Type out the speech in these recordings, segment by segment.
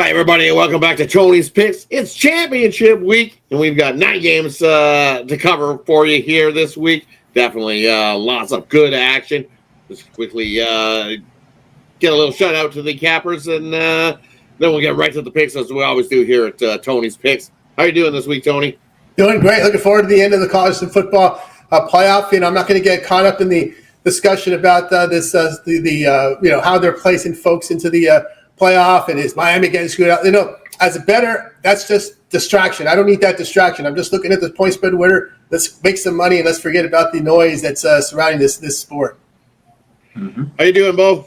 Hi, everybody, and welcome back to Tony's Picks. It's championship week, and we've got 9 games to cover for you here this week. Definitely lots of good action. Just quickly get a little shout out to the cappers, and then we'll get right to the picks as we always do here at Tony's Picks. How are you doing this week, Tony? Doing great. Looking forward to the end of the college football playoff. I'm not going to get caught up in the discussion about this, how they're placing folks into the playoff, and is Miami getting screwed out? As a bettor, that's just distraction. I don't need that distraction. I'm just looking at the point spread winner. Let's make some money and let's forget about the noise that's surrounding this sport. Mm-hmm. How you doing, Bo?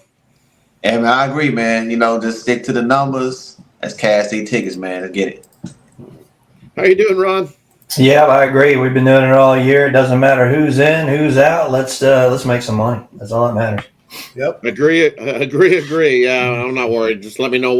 Yeah, man, I agree, man. Just stick to the numbers. Let's cash these tickets, man. Let's get it. How you doing, Ron? Yeah, I agree. We've been doing it all year. It doesn't matter who's in, who's out. Let's make some money. That's all that matters. Yep. Agree. I'm not worried. Just let me know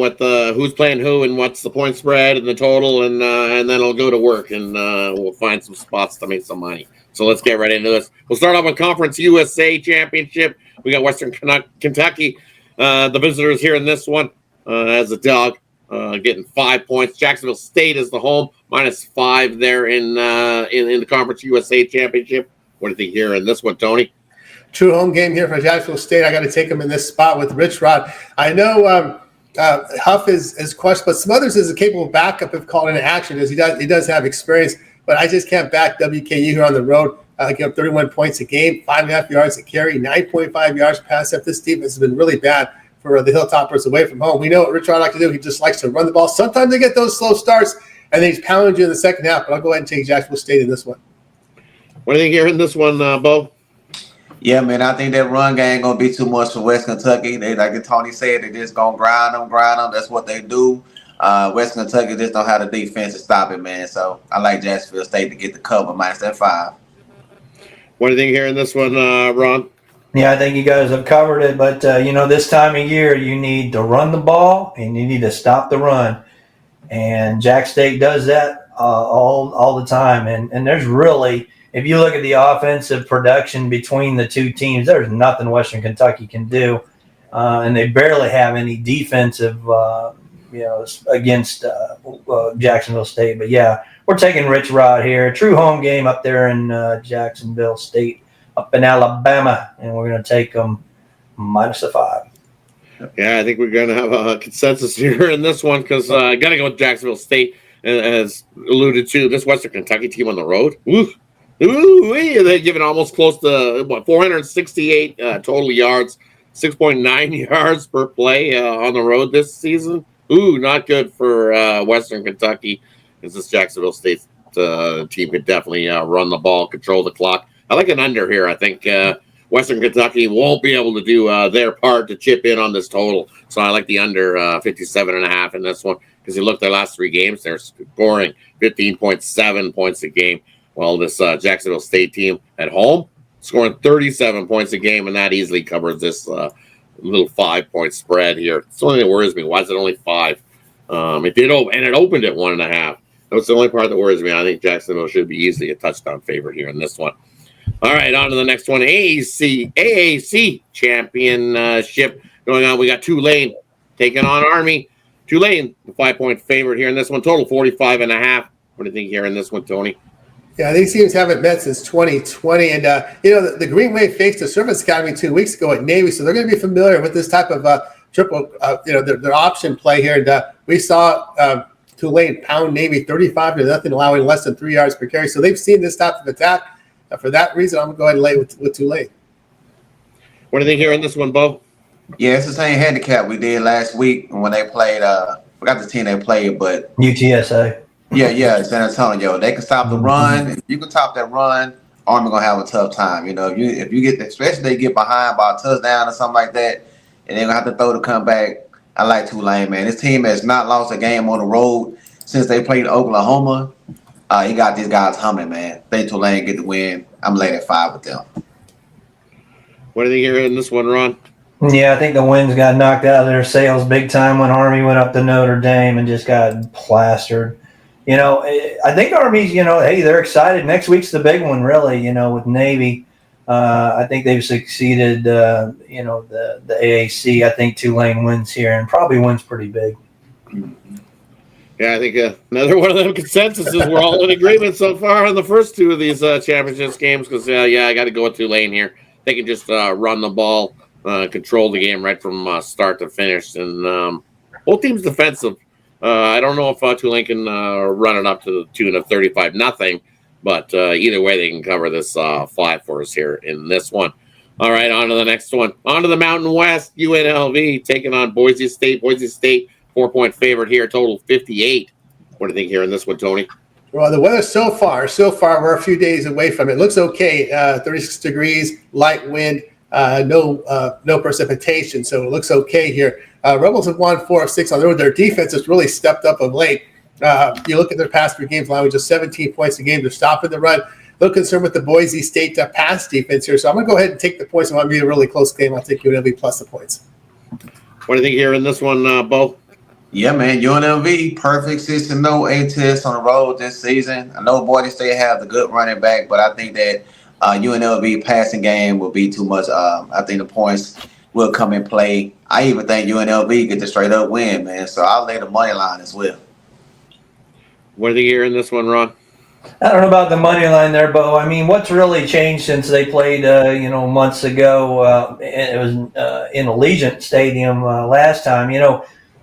who's playing who and what's the point spread and the total, and then I'll go to work and we'll find some spots to make some money. So let's get right into this. We'll start off with Conference USA Championship. We got Western Kentucky, the visitors here in this one as a dog, getting 5 points. Jacksonville State is the home, -5 there in the Conference USA Championship. What do you think here in this one, Tony? True home game here for Jacksonville State. I got to take him in this spot with Rich Rod. I know Huff is crushed, but Smothers is a capable backup if called into action, as he does have experience. But I just can't back WKU here on the road. Give up 31 points a game, 5.5 yards a carry, 9.5 yards pass up. This defense has been really bad for the Hilltoppers away from home. We know what Rich Rod likes to do. He just likes to run the ball. Sometimes they get those slow starts, and then he's pounding you in the second half. But I'll go ahead and take Jacksonville State in this one. What do you think here in this one, Bo? Yeah, man, I think that run game going to be too much for West Kentucky. They, like Tony said, they just going to grind them. That's what they do. West Kentucky just don't have the defense to stop it, man. So I like Jacksonville State to get the cover -5. What do you think here in this one, Ron? Yeah, I think you guys have covered it. But, this time of year, you need to run the ball and you need to stop the run. And Jack State does that all the time. And there's really – if you look at the offensive production between the two teams, there's nothing Western Kentucky can do. And they barely have any defensive, against Jacksonville State. But, yeah, we're taking Rich Rod here. True home game up there in Jacksonville State, up in Alabama. And we're going to take them -5. Yeah, I think we're going to have a consensus here in this one because I got to go with Jacksonville State, as alluded to. This Western Kentucky team on the road. They're giving almost close to 468 total yards, 6.9 yards per play on the road this season. Not good for Western Kentucky, because this Jacksonville State team could definitely run the ball, control the clock. I like an under here. I think Western Kentucky won't be able to do their part to chip in on this total. So I like the under 57.5 in this one, because you look at their last 3 games, they're scoring 15.7 points a game. Well, this Jacksonville State team at home scoring 37 points a game, and that easily covers this little 5-point spread here. It's the only thing that worries me. Why is it only 5? It did open, and it opened at 1.5. That's the only part that worries me. I think Jacksonville should be easily a touchdown favorite here in this one. All right, on to the next one. AAC championship going on. We got Tulane taking on Army. Tulane, the 5-point favorite here in this one. Total 45.5. What do you think here in this one, Tony? Yeah, these teams haven't met since 2020. And, the Green Wave faced the Service Academy 2 weeks ago at Navy, so they're going to be familiar with this type of triple, their option play here. And we saw Tulane pound Navy 35-0, allowing less than 3 yards per carry. So they've seen this type of attack. For that reason, I'm going to go ahead and lay with Tulane. What do you think here in this one, Bo? Yeah, it's the same handicap we did last week when they played I forgot the team they played, but UTSA. Yeah, San Antonio. They can stop the run. If you can stop that run, Army gonna have a tough time. If you get, especially they get behind by a touchdown or something like that, and they're gonna have to throw the comeback. I like Tulane, man. This team has not lost a game on the road since they played Oklahoma. He got these guys humming, man. I think Tulane get the win. I'm laying at 5 with them. What do you think here in this one, Ron? Yeah, I think the Winds got knocked out of their sails big time when Army went up to Notre Dame and just got plastered. I think Army's, hey, they're excited. Next week's the big one, really, with Navy. I think they've succeeded, the AAC. I think Tulane wins here and probably wins pretty big. Yeah, I think another one of them consensuses. We're all in agreement so far on the first two of these championships games because, I got to go with Tulane here. They can just run the ball, control the game right from start to finish. And both teams defensive. I don't know if Tulane can run it up to the tune of 35-0, but either way, they can cover this 5 for us here in this one. All right, on to the next one. On to the Mountain West, UNLV taking on Boise State. Boise State, 4-point favorite here, total 58. What do you think here in this one, Tony? Well, the weather so far, we're a few days away from it. Looks okay. 36 degrees, light wind, no precipitation, so it looks okay here. Rebels have won 4 of 6 on the road. Their defense has really stepped up of late. You look at their past 3 games, allowing just 17 points a game. They're stopping the run. A little concerned with the Boise State pass defense here, so I'm going to go ahead and take the points. It might be a really close game. I'll take UNLV plus the points. What do you think here in this one, Bo? Yeah, man, UNLV, perfect 6-0 A-test on the road this season. I know Boise State have the good running back, but I think that UNLV passing game will be too much. I think the points will come in play. I even think UNLV get the straight-up win, man, so I'll lay the money line as well. What do you think here in this one, Ron? I don't know about the money line there, Bo. I mean, what's really changed since they played, months ago? It was in Allegiant Stadium last time.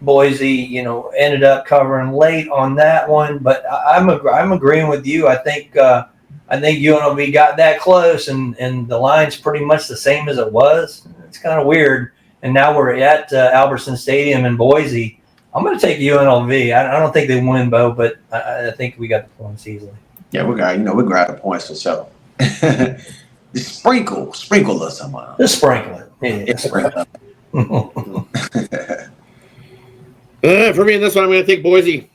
Boise, ended up covering late on that one. But I'm agreeing with you. I think UNLV got that close, and the line's pretty much the same as it was. It's kind of weird. And now we're at Albertson Stadium in Boise. I'm going to take UNLV. I don't think they win, Bo, but I think we got the points easily. Yeah, we grab the points for sure. Just sprinkle us somehow. Just sprinkle it. Yeah. Sprinkle. For me in this one, I'm going to take Boise.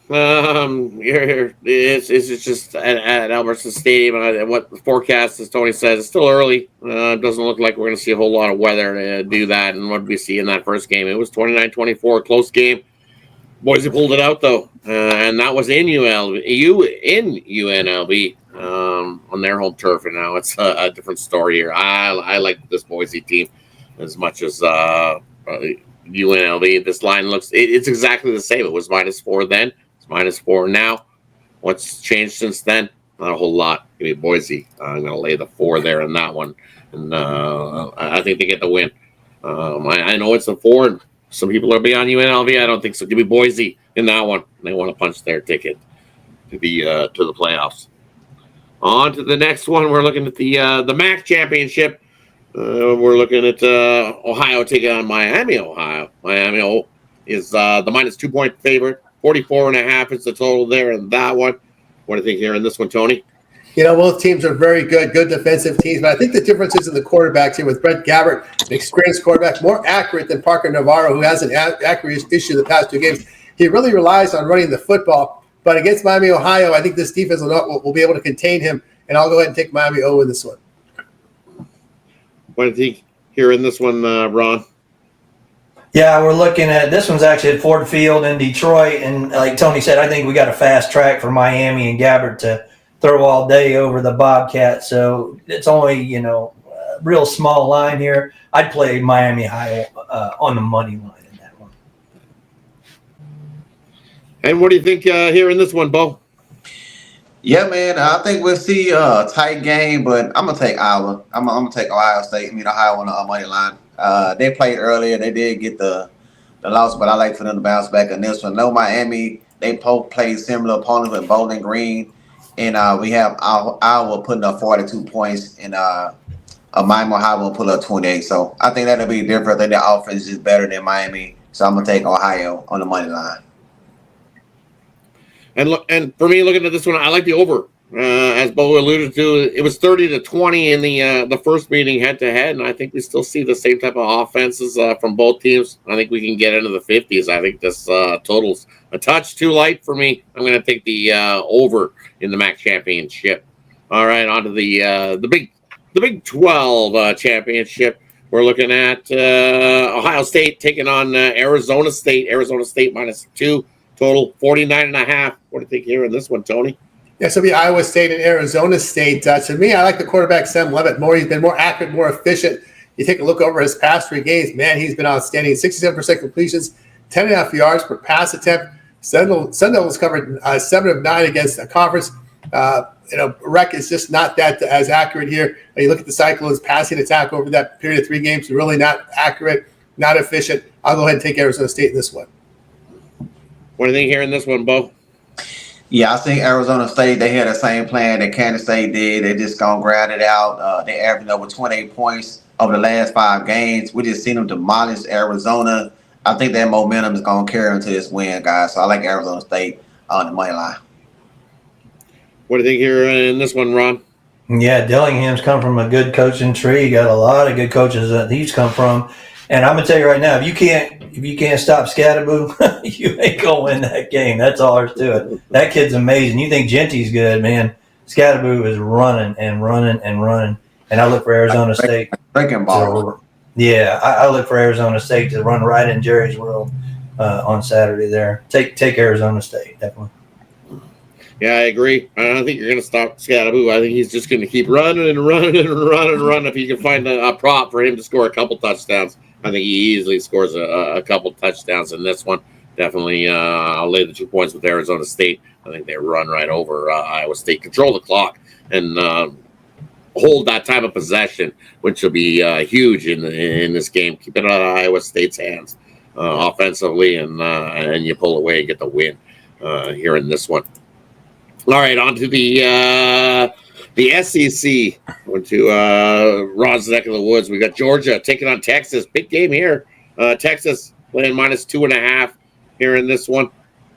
It's just at Albertson Stadium. What the forecast, as Tony says, it's still early. It doesn't look like we're going to see a whole lot of weather to do that. And what did we see in that first game? It was 29-24, close game. Boise pulled it out, though, and that was in UNLV on their home turf, and now it's a different story here. I like this Boise team as much as UNLV. This line it's exactly the same. It was -4 then. It's -4 now. What's changed since then? Not a whole lot. Give me Boise. I'm going to lay the 4 there in that one, and I think they get the win. I know it's a 4, and some people are beyond UNLV. I don't think so. Give me Boise in that one. They want to punch their ticket to the playoffs. On to the next one. We're looking at the MAC championship. We're looking at Ohio taking on Miami, Ohio. Miami is the -2-point favorite. 44.5 is the total there in that one. What do you think here in this one, Tony? Both teams are very good defensive teams, but I think the difference is in the quarterbacks here with Brett Gabbert, an experienced quarterback, more accurate than Parker Navarro, who has an accuracy issue the past 2 games. He really relies on running the football, but against Miami, Ohio, I think this defense will be able to contain him, and I'll go ahead and take Miami O in this one. What do you think here in this one, Ron? Yeah, we're looking at this one's actually at Ford Field in Detroit, and like Tony said, I think we got a fast track for Miami and Gabbert to throw all day over the Bobcats. So it's only a real small line here. I'd play Miami High on the money line in that one. And what do you think here in this one, Bo? Yeah, man, I think we'll see a tight game, but I'm gonna take Iowa. I'm gonna take Ohio State. Ohio on the money line. They played earlier. They did get the loss, but I like for them to bounce back in this one. No, Miami, they both played similar opponents with Bowling Green, and we have Iowa putting up 42 points, and Miami Ohio will put up 28. So I think that'll be different. I think the offense is better than Miami, so I'm gonna take Ohio on the money line. And for me, looking at this one, I like the over. As Bo alluded to, it was 30-20 in the first meeting head-to-head, and I think we still see the same type of offenses from both teams. I think we can get into the 50s. I think this total's a touch too light for me. I'm going to take the over in the MAC championship. All right, on to the Big 12 championship. We're looking at Ohio State taking on Arizona State. Arizona State -2. Total 49.5. What do you think here in this one, Tony? Yeah, so it'll be Iowa State and Arizona State. To me, I like the quarterback, Sam Levitt, more. He's been more accurate, more efficient. You take a look over his past 3 games, man, he's been outstanding. 67% completions, 10.5 yards per pass attempt. Sentinels covered 7 of 9 against the conference. Rec is just not that as accurate here. You look at the Cyclones passing attack over that period of 3 games, really not accurate, not efficient. I'll go ahead and take Arizona State in this one. What do you think here in this one, Bo? Yeah, I think Arizona State, they had the same plan that Kansas State did. They just gonna grind it out. They averaged over 28 points over the last 5 games. We just seen them demolish Arizona. I think that momentum is gonna carry them to this win, guys. So I like Arizona State on the money line. What do you think here in this one, Ron? Yeah, Dillingham's come from a good coaching tree. You got a lot of good coaches that he's come from. And I'm gonna tell you right now, if you can't stop Scatterboo, you ain't gonna win that game. That's all there's to it. That kid's amazing. You think Genty's good, man? Scatterboo is running and running and running. And I look for Arizona State. Breaking ball. Yeah, I look for Arizona State to run right in Jerry's world on Saturday. There, take Arizona State definitely. Yeah, I agree. I don't think you're going to stop Scatterboo. I think he's just going to keep running and running and running and running. If you can find a prop for him to score a couple touchdowns, I think he easily scores a couple touchdowns in this one. Definitely, I'll lay the 2 points with Arizona State. I think they run right over Iowa State, control the clock, and hold that time of possession, which will be huge in this game. Keep it out of Iowa State's hands offensively, and you pull away and get the win here in this one. All right, on to the SEC. Went to Ron's neck of the woods. We got Georgia taking on Texas. Big game here. Texas playing -2.5 here in this one.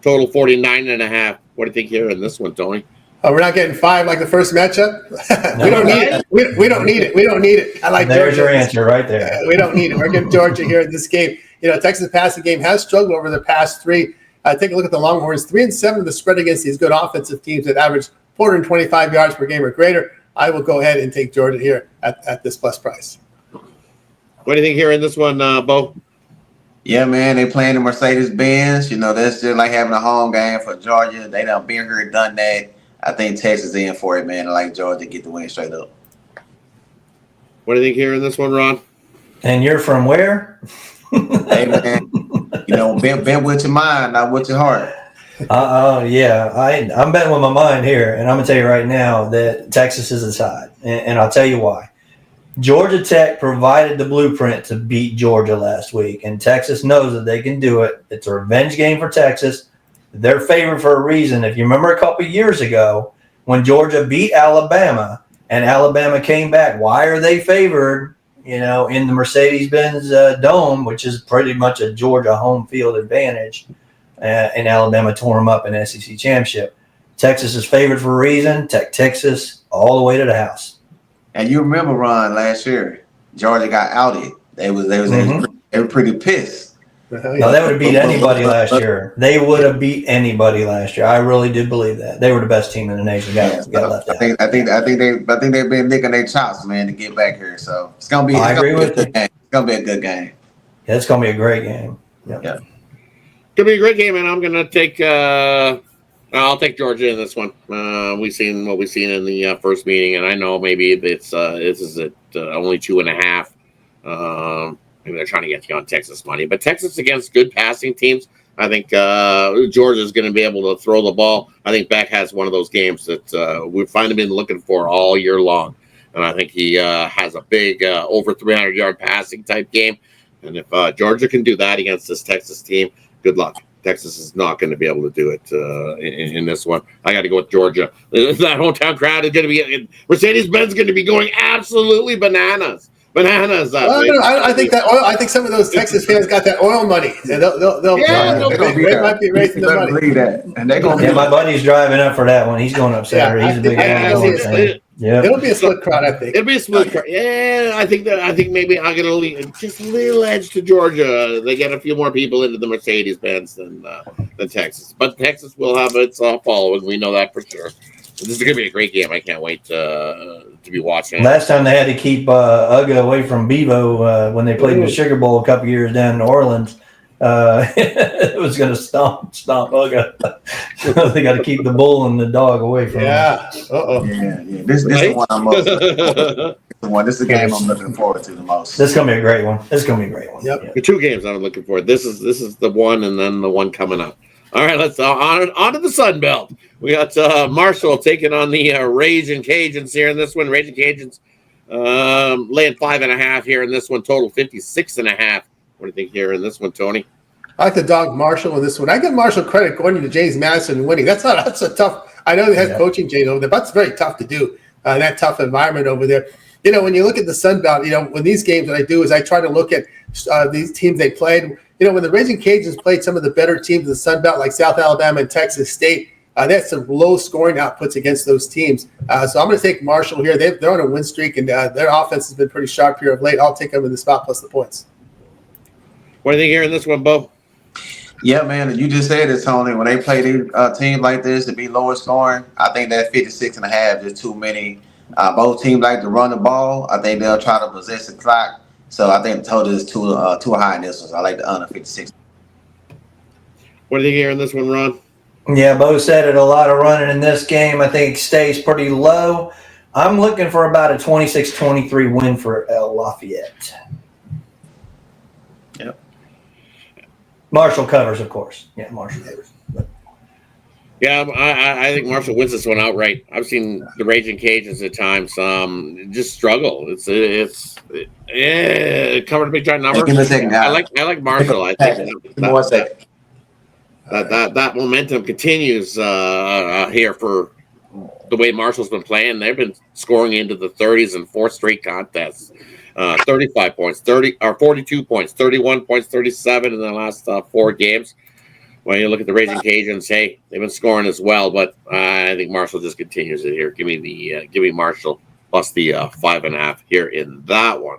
Total 49.5. What do you think here in this one, Tony? We're not getting 5 like the first matchup. We don't need it. We don't need it. We don't need it. I like There's Georgia. your answer right there. We don't need it. We're getting Georgia here in this game. Texas passing game has struggled over the past 3. Take a look at the Longhorns. 3-7 of the spread against these good offensive teams that average 425 yards per game or greater. I will go ahead and take Georgia here at this plus price. What do you think here in this one, Bo? Yeah, man, they playing the Mercedes-Benz. That's just like having a home game for Georgia. They done been here, done that. I think Texas is in for it, man. I like Georgia to get the win straight up. What do you think here in this one, Ron? And you're from where? Hey, man, been with your mind, not with your heart. Yeah, I'm betting with my mind here, and I'm going to tell you right now that Texas is aside, and I'll tell you why. Georgia Tech provided the blueprint to beat Georgia last week, and Texas knows that they can do it. It's a revenge game for Texas. They're favored for a reason. If you remember a couple of years ago when Georgia beat Alabama and Alabama came back, why are they favored? In the Mercedes-Benz Dome, which is pretty much a Georgia home field advantage, and Alabama tore them up in SEC championship. Texas is favored for a reason. Texas all the way to the house. And you remember, Ron, last year, Georgia got outed. They were pretty pissed. No, they would have beat anybody last year. They would have beat anybody last year. I really do believe that. They were the best team in the nation. Got left out. I think they've been licking their chops, man, to get back here. So it's gonna be. I agree with you. It's gonna be a good game. Yeah, it's gonna be a great game. Yep. Yeah. Gonna be a great game, and I'm gonna take. I'll take Georgia in this one. We've seen what we've seen in the first meeting, and I know maybe this is at only 2.5. Maybe they're trying to get you on Texas money, but Texas against good passing teams. I think Georgia's going to be able to throw the ball. I think Beck has one of those games that we've finally been looking for all year long, and I think he has a big over 300-yard passing type game. And if Georgia can do that against this Texas team, good luck. Texas is not going to be able to do it in this one. I got to go with Georgia. That hometown crowd is going to be Mercedes-Benz going to be going absolutely bananas. I think some of those Texas fans got that oil money. They might be raising the money. Believe that, and they're gonna. Yeah, my buddy's driving up for that one. He's going up Saturday. He's a big fan. Yeah, it'll be a split crowd. I think it'll be a split crowd. Yeah, I think maybe I'm gonna leave just a little edge to Georgia. They get a few more people into the Mercedes-Benz than Texas, but Texas will have its following. We know that for sure. This is going to be a great game. I can't wait to be watching. Last time they had to keep Uga away from Bevo when they played in the Sugar Bowl a couple years down in New Orleans. It was going to stomp Uga. So they got to keep the bull and the dog away from him. Yeah. This is the one I'm most looking forward to. This is the game I'm looking forward to the most. This is going to be a great one. Yep. The 2 games I'm looking for. This is the one, and then the one coming up. All right, let's on to the Sun Belt. We got Marshall taking on the Raging Cajuns here in this one. Raging Cajuns laying 5.5 here in this one. Total 56.5. What do you think here in this one, Tony? I like the dog Marshall in this one. I give Marshall credit going into James Madison and winning. That's a tough. I know they had coaching change over there, but it's very tough to do that tough environment over there. You know, when you look at the Sun Belt, you know, when these games, what I do is I try to look at these teams they played. You know, when the Raging Cajuns played some of the better teams in the Sun Belt, like South Alabama and Texas State, they had some low scoring outputs against those teams. So I'm going to take Marshall here. They're on a win streak, and their offense has been pretty sharp here of late. I'll take them in the spot plus the points. What do you think here in this one, Bo? Yeah, man, you just said it, Tony. When they play these teams like this to be lower scoring, I think that 56.5 is too many. Both teams like to run the ball. I think they'll try to possess the clock. So I think the total is too high in this one. So I like the under 56. What do you think here in this one, Ron? Yeah, Bo said it. A lot of running in this game. I think it stays pretty low. I'm looking for about a 26-23 win for Lafayette. Yep. Marshall covers, of course. Yeah, Marshall covers. Yeah, I think Marshall wins this one outright. I've seen the Raging Cajuns at times just struggle. It's covered a big giant number. Give me a second, I guys. like Marshall. I think that momentum continues here for the way Marshall's been playing. They've been scoring into the 30s in 4 straight contests. 35 points, 42 points, 31 points, 37 in the last 4 games. When you look at the Raging Cajuns, hey, they've been scoring as well, but I think Marshall just continues it here. Give me Marshall plus the 5.5 here in that one.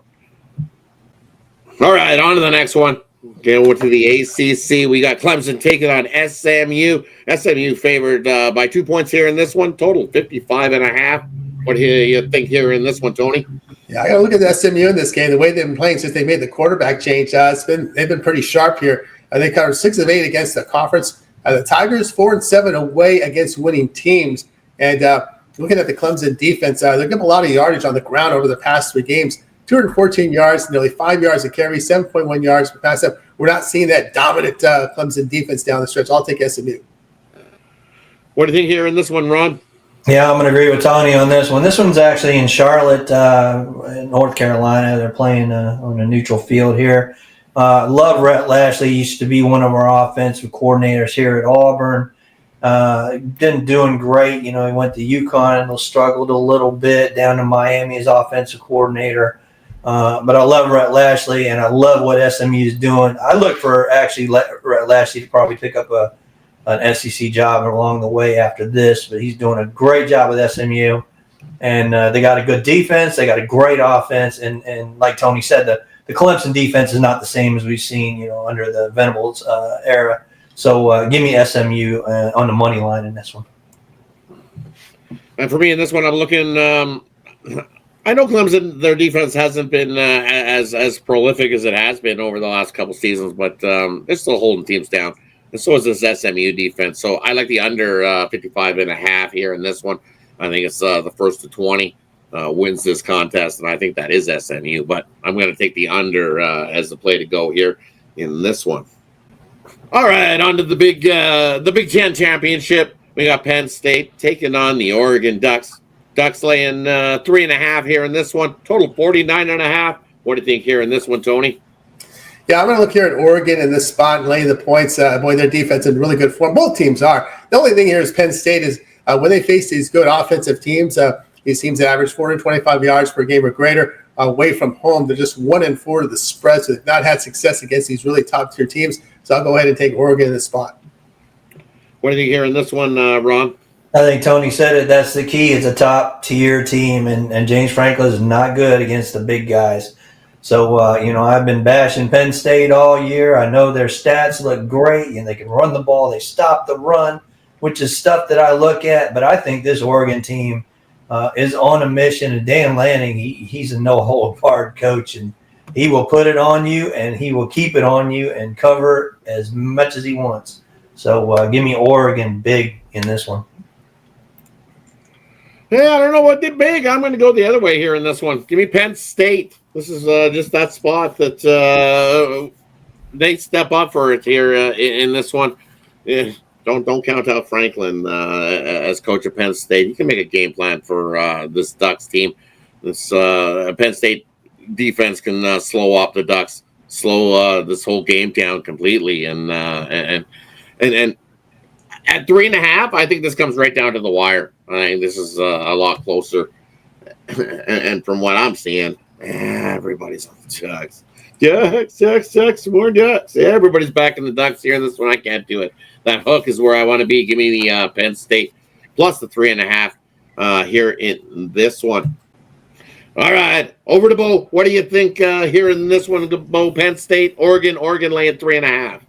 All right, on to the next one. Going to the ACC, we got Clemson taking on SMU. SMU favored by 2 points here in this one. Total 55.5. What do you think here in this one, Tony? Yeah, I got to look at the SMU in this game. The way they've been playing since they made the quarterback change, they've been pretty sharp here. They covered 6 of 8 against the conference. The Tigers 4-7 away against winning teams. And looking at the Clemson defense, they're giving a lot of yardage on the ground over the past 3 games. 214 yards, nearly 5 yards a carry, 7.1 yards per pass up. We're not seeing that dominant Clemson defense down the stretch. I'll take SMU. What do you think here in this one, Ron? Yeah, I'm going to agree with Tony on this one. This one's actually in Charlotte, North Carolina. They're playing on a neutral field here. Love Rhett Lashley. Used to be one of our offensive coordinators here at Auburn. Been doing great. You know, he went to UConn, struggled a little bit, down to Miami as offensive coordinator. But I love Rhett Lashley, and I love what SMU is doing. I look for actually Rhett Lashley to probably pick up an SEC job along the way after this, but he's doing a great job with SMU. And they got a good defense. They got a great offense. And like Tony said, the Clemson defense is not the same as we've seen, you know, under the Venables era. So give me SMU on the money line in this one. And for me in this one, I'm looking. I know Clemson, their defense hasn't been as prolific as it has been over the last couple seasons, but they're still holding teams down. And so is this SMU defense. So I like the under 55.5 here in this one. I think it's the first to 20 wins this contest, and I think that is SMU. But I'm going to take the under as the play to go here in this one. All right, on to the Big Ten championship. We got Penn State taking on the Oregon Ducks. Ducks laying 3.5 here in this one. Total 49.5. What do you think here in this one, Tony? Yeah, I'm going to look here at Oregon in this spot and laying the points. Boy, their defense in really good form. Both teams are. The only thing here is Penn State is when they face these good offensive teams, these teams that average 425 yards per game or greater away from home, they're just 1-4 to the spread. So they've not had success against these really top-tier teams. So I'll go ahead and take Oregon in this spot. What do you think here in this one, Ron? I think Tony said it. That's the key. It's a top-tier team, and James Franklin is not good against the big guys. So, I've been bashing Penn State all year. I know their stats look great, and they can run the ball. They stop the run, which is stuff that I look at. But I think this Oregon team is on a mission. And Dan Lanning, he's a no-hold-barred coach, and he will put it on you, and he will keep it on you and cover as much as he wants. So give me Oregon big in this one. Yeah, I don't know what did big. I'm going to go the other way here in this one. Give me Penn State. This is just that spot that they step up for it here in this one. don't count out Franklin as coach of Penn State. He can make a game plan for this Ducks team. This Penn State defense can slow up the Ducks, slow this whole game down completely, and at 3.5, I think this comes right down to the wire. I think this is a lot closer, and from what I'm seeing, everybody's on the Ducks. Ducks, more Ducks. Yeah, everybody's back in the Ducks here. This one, I can't do it. That hook is where I want to be. Give me the Penn State plus the 3.5 here in this one. All right, over to Bo. What do you think here in this one, Bo? Penn State, Oregon laying 3.5.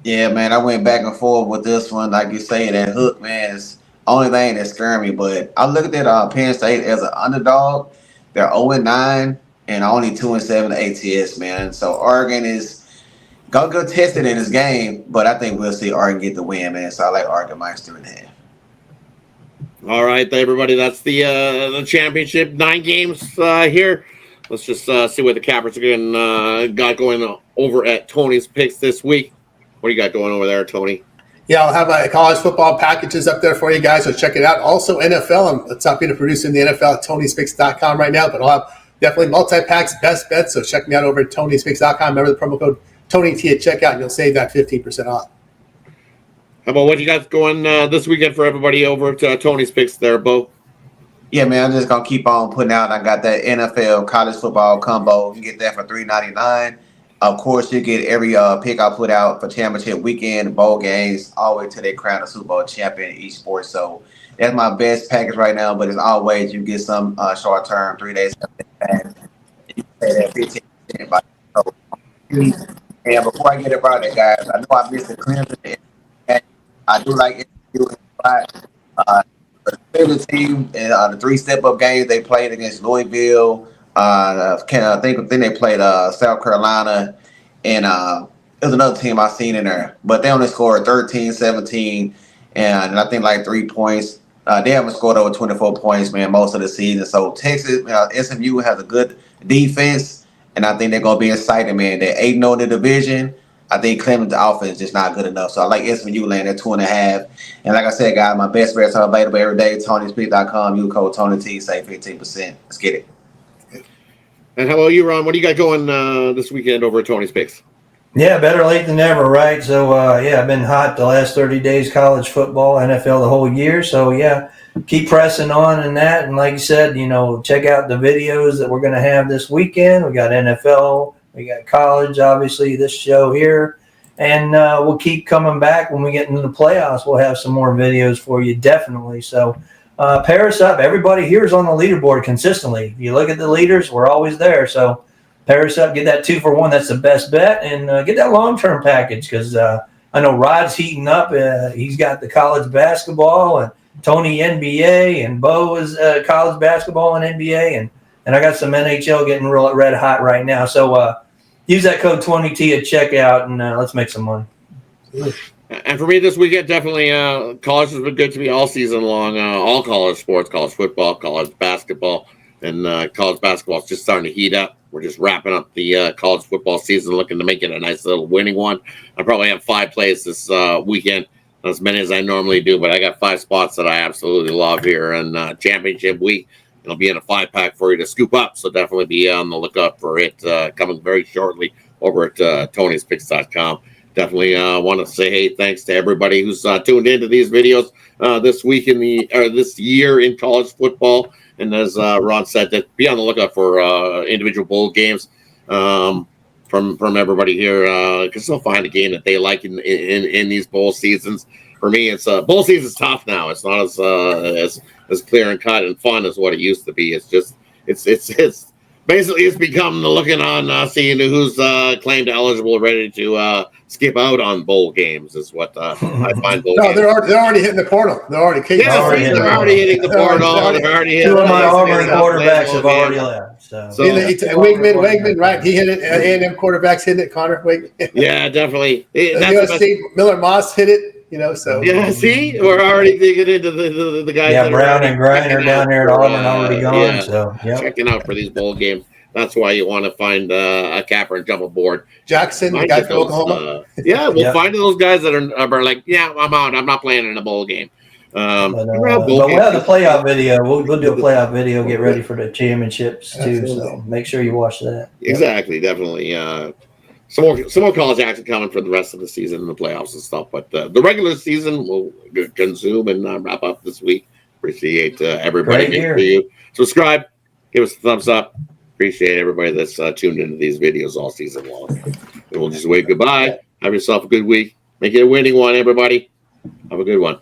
Yeah, man, I went back and forth with this one. Like you say, that hook, man, is only thing that scared me. But I looked at Penn State as an underdog. They're 0-9 and only 2-7 ATS, man. So Oregon is gonna go tested in this game, but I think we'll see Oregon get the win, man. So I like Oregon minus 3.5. All right, everybody. That's the championship. 9 games here. Let's just see what the Cappers got going over at Tony's Picks this week. What do you got going over there, Tony? Yeah, I'll have college football packages up there for you guys, so check it out. Also, NFL. I'm stopping to produce in the NFL at Tony'sPicks.com right now, but I'll have definitely multi-packs, best bets, so check me out over at Tony'sPicks.com. Remember the promo code TonyT at checkout, and you'll save that 15% off. How about what you got going this weekend for everybody over at Tony's Picks there, Bo? Yeah, man, I'm just gonna keep on putting out. I got that NFL college football combo. You get that for $3.99. Of course, you get every pick I put out for championship weekend, bowl games, all the way till they crown a Super Bowl champion in each sport. So that's my best package right now. But as always, you get some short term, 3 days. You pay that 15% by. And before I get it about it, guys, I know I missed the Clemson. I do like the favorite team in the 3 step-up games they played against Louisville. I think they played South Carolina, and there's another team I've seen in there, but they only scored 13, 17, and I think like 3 points. They haven't scored over 24 points, man, most of the season. So Texas, SMU has a good defense, and I think they're going to be exciting, man. They're 8-0 in the division. I think Clemson's offense is just not good enough. So I like SMU laying at 2.5. And like I said, guys, my best bets are available every day. Tony'sPicks.com. Use code TonyT, save 15%. Let's get it. And how about you, Ron? What do you got going this weekend over at Tony's Picks? Yeah, better late than never, right? So, I've been hot the last 30 days, college football, NFL the whole year. So, yeah, keep pressing on in that. And like you said, check out the videos that we're going to have this weekend. We got NFL, we got college, obviously, this show here. And we'll keep coming back when we get into the playoffs. We'll have some more videos for you, definitely. So, pair us up. Everybody here is on the leaderboard consistently. If you look at the leaders, we're always there. So, pair us up, get that 2-for-1. That's the best bet. And get that long-term package because I know Rod's heating up. He's got the college basketball and Tony NBA and Bo is college basketball and NBA. And I got some NHL getting real red hot right now. So use that code 20T at checkout and let's make some money. And for me this weekend, definitely college has been good to me all season long. All college sports, college football, college basketball, and college basketball is just starting to heat up. We're just wrapping up the college football season, looking to make it a nice little winning one. I probably have 5 plays this weekend, not as many as I normally do, but I got 5 spots that I absolutely love here. And championship week, it'll be in a 5-pack for you to scoop up. So definitely be on the lookout for it coming very shortly over at Tony'sPicks.com. Definitely want to say, hey, thanks to everybody who's tuned into these videos this week this year in college football. And as Ron said, that be on the lookout for individual bowl games from everybody here because they'll find a game that they like in these bowl seasons. For me, it's bowl season's tough now. It's not as clear and cut and fun as what it used to be. It's just it's basically it's become the looking on seeing who's claimed eligible, ready to skip out on bowl games is what I find. Bowl games. They're already hitting the portal. They're already hitting the portal. They're already hitting. 2 of my Auburn quarterbacks have already left. So Wigman, right? He hit it. A&M quarterbacks hitting it. Connor Wigman. Yeah, definitely. State, Miller Moss hit it. So yeah. See, we're already digging into the guys. Yeah, Brown and Griner down there at Auburn already gone. Yeah. So checking out for these bowl games. That's why you want to find a capper and jump aboard. Jackson, the Find guy those, from Oklahoma. yeah, we'll Yeah. find those guys that are like, yeah, I'm out. I'm not playing in a bowl game. But we'll have the playoff video. We'll do a playoff video. Get ready for the championships too. Absolutely. So make sure you watch that. Exactly, definitely. Some more college action coming for the rest of the season and the playoffs and stuff. But the regular season will consume and wrap up this week. Appreciate everybody. Great Make year. sure you subscribe, give us a thumbs up. Appreciate everybody that's tuned into these videos all season long. And we'll just wave goodbye. Have yourself a good week. Make it a winning one, everybody. Have a good one.